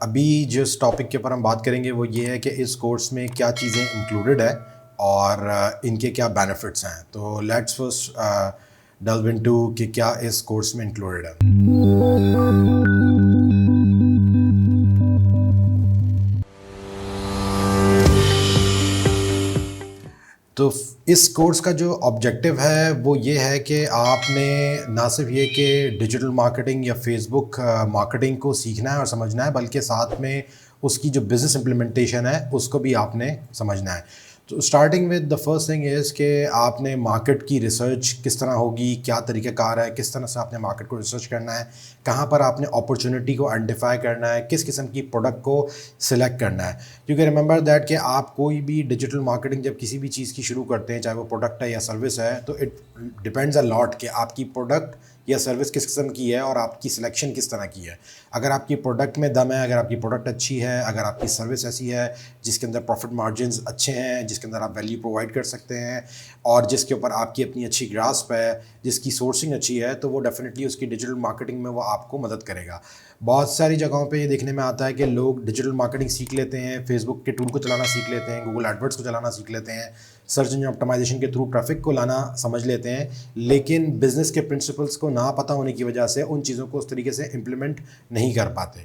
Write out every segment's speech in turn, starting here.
ابھی جس ٹاپک کے اوپر ہم بات کریں گے وہ یہ ہے کہ اس کورس میں کیا چیزیں انکلوڈڈ ہے اور ان کے کیا بینیفٹس ہیں. تو لیٹس فرسٹ ڈیلو انٹو کہ کیا اس کورس میں انکلوڈڈ ہے. تو اس کورس کا جو آبجیکٹیو ہے وہ یہ ہے کہ آپ نے نہ صرف یہ کہ ڈیجیٹل مارکیٹنگ یا فیس بک مارکیٹنگ کو سیکھنا ہے اور سمجھنا ہے، بلکہ ساتھ میں اس کی جو بزنس امپلیمنٹیشن ہے اس کو بھی آپ نے سمجھنا ہے. تو starting with the first thing is کہ آپ نے مارکیٹ کی ریسرچ کس طرح ہوگی، کیا طریقہ کار ہے، کس طرح سے آپ نے مارکیٹ کو ریسرچ کرنا ہے، کہاں پر آپ نے اپرچونٹی کو آئیڈینٹیفائی کرنا ہے، کس قسم کی پروڈکٹ کو سلیکٹ کرنا ہے. کیونکہ ریممبر دیٹ کہ آپ کوئی بھی ڈیجیٹل مارکیٹنگ جب کسی بھی چیز کی شروع کرتے ہیں، چاہے وہ پروڈکٹ ہے یا سروس ہے، تو اٹ ڈپینڈز اے لاٹ کہ آپ کی پروڈکٹ یا سروس کس قسم کی ہے اور آپ کی سلیکشن کس طرح کی ہے. اگر آپ کی پروڈکٹ میں دم ہے، اگر آپ کی پروڈکٹ اچھی ہے، اگر آپ کی سروس ایسی ہے جس کے اندر پروفٹ مارجنز اچھے ہیں، جس کے اندر آپ ویلیو پرووائڈ کر سکتے ہیں اور جس کے اوپر آپ کی اپنی اچھی گراسپ ہے، جس کی سورسنگ اچھی ہے، تو وہ ڈیفینیٹلی اس کی ڈیجیٹل مارکیٹنگ میں وہ آپ کو مدد کرے گا. بہت ساری جگہوں پہ یہ دیکھنے میں آتا ہے کہ لوگ ڈیجیٹل مارکیٹنگ سیکھ لیتے ہیں، فیس بک کے ٹول کو چلانا سیکھ لیتے ہیں، گوگل ایڈورڈز کو چلانا سیکھ لیتے ہیں، سرچ انجن آپٹمائزیشن کے تھرو ٹریفک کو لانا سمجھ لیتے ہیں، لیکن بزنس کے پرنسپلس کو نہ پتہ ہونے کی وجہ سے ان چیزوں کو اس طریقے سے امپلیمنٹ نہیں کر پاتے.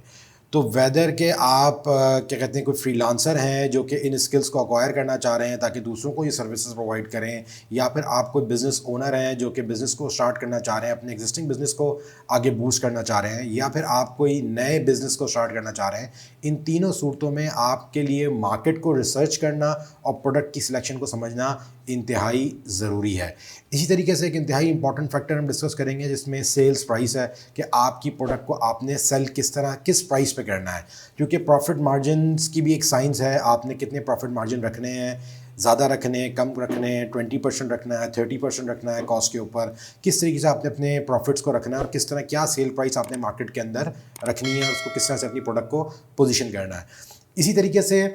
تو ویدر کہ آپ کیا کہتے ہیں کوئی فری لانسر ہیں جو کہ ان اسکلس کو اکوائر کرنا چاہ رہے ہیں تاکہ دوسروں کو یہ سروسز پرووائڈ کریں، یا پھر آپ کوئی بزنس اونر ہیں جو کہ بزنس کو اسٹارٹ کرنا چاہ رہے ہیں، اپنے ایگزسٹنگ بزنس کو آگے بوسٹ کرنا چاہ رہے ہیں، یا پھر آپ کوئی نئے بزنس کو اسٹارٹ کرنا چاہ رہے ہیں، ان تینوں صورتوں میں آپ کے لیے مارکیٹ کو ریسرچ کرنا اور پروڈکٹ کی سلیکشن کو سمجھنا انتہائی ضروری ہے. اسی طریقے سے ایک انتہائی امپورٹنٹ فیکٹر ہم ڈسکس کریں گے جس میں سیلز پرائس ہے، کہ آپ کی پروڈکٹ کو آپ نے سیل کس طرح کس پرائس پہ کرنا ہے. کیونکہ پروفٹ مارجنس کی بھی ایک سائنس ہے، آپ نے کتنے پروفٹ مارجن رکھنے ہیں، زیادہ رکھنے ہیں، کم رکھنے ہیں، 20% رکھنا ہے، 30% رکھنا ہے کاسٹ کے اوپر، کس طریقے سے آپ نے اپنے پروفٹس کو رکھنا ہے اور کس طرح کیا سیل پرائس آپ نے مارکیٹ کے اندر رکھنی ہے اور اس کو کس طرح سے اپنی پروڈکٹ کو پوزیشن کرنا ہے. اسی طریقے سے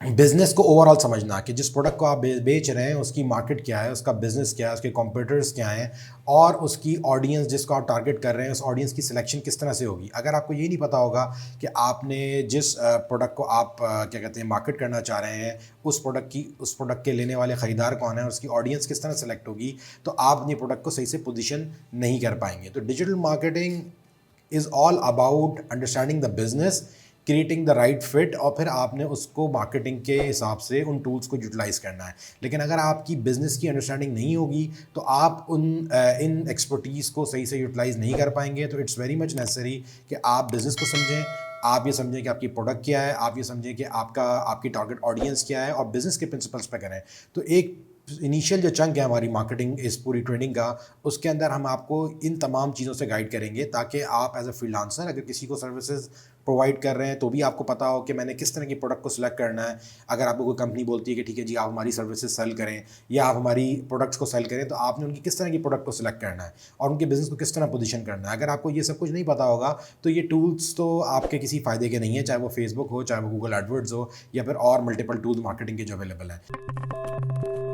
بزنس کو اوور آل سمجھنا کہ جس پروڈکٹ کو آپ بیچ رہے ہیں اس کی مارکیٹ کیا ہے، اس کا بزنس کیا ہے، اس کے کمپیٹرز کیا ہیں، اور اس کی آڈینس جس کو آپ ٹارگیٹ کر رہے ہیں اس آڈینس کی سلیکشن کس طرح سے ہوگی. اگر آپ کو یہ نہیں پتہ ہوگا کہ آپ نے جس پروڈکٹ کو آپ کیا کہتے ہیں مارکیٹ کرنا چاہ رہے ہیں اس پروڈکٹ کے لینے والے خریدار کون ہیں اور اس کی آڈینس کس طرح سلیکٹ ہوگی، تو آپ اپنی پروڈکٹ کو صحیح سے پوزیشن نہیں کر پائیں گے. تو digital marketing is all about understanding the business, creating the right fit, اور پھر آپ نے اس کو مارکیٹنگ کے حساب سے ان ٹولس کو یوٹیلائز کرنا ہے. لیکن اگر آپ کی بزنس کی انڈرسٹینڈنگ نہیں ہوگی تو آپ ان ایکسپرٹیز کو صحیح سے یوٹیلائز نہیں کر پائیں گے. تو اٹس ویری مچ نیسری کہ آپ بزنس کو سمجھیں، آپ یہ سمجھیں کہ آپ کی پروڈکٹ کیا ہے، آپ یہ سمجھیں کہ آپ کی ٹارگیٹ آڈینس کیا ہے، اور بزنس کے پرنسپلس پہ کریں. تو ایک انیشیل جو چنک ہے ہماری مارکیٹنگ اس پوری ٹریننگ کا، اس کے اندر ہم آپ کو ان تمام چیزوں سے گائیڈ کریں گے تاکہ آپ ایز اے فری لانسر اگر کسی کو سروسز پرووائڈ کر رہے ہیں تو بھی آپ کو پتہ ہو کہ میں نے کس طرح کی پروڈکٹ کو سلیکٹ کرنا ہے. اگر آپ کو کوئی کمپنی بولتی ہے کہ ٹھیک ہے جی آپ ہماری سروسز سیل کریں یا آپ ہماری پروڈکٹس کو سیل کریں، تو آپ نے ان کی کس طرح کی پروڈکٹ کو سلیکٹ کرنا ہے اور ان کے بزنس کو کس طرح پوزیشن کرنا ہے. اگر آپ کو یہ سب کچھ نہیں پتہ ہوگا تو یہ ٹولس تو آپ کے کسی فائدے کے نہیں ہیں، چاہے وہ فیس بک ہو، چاہے وہ گوگل ایڈورڈز ہو، یا پھر اور ملٹیپل ٹولز مارکیٹنگ کے جو اویلیبل ہیں.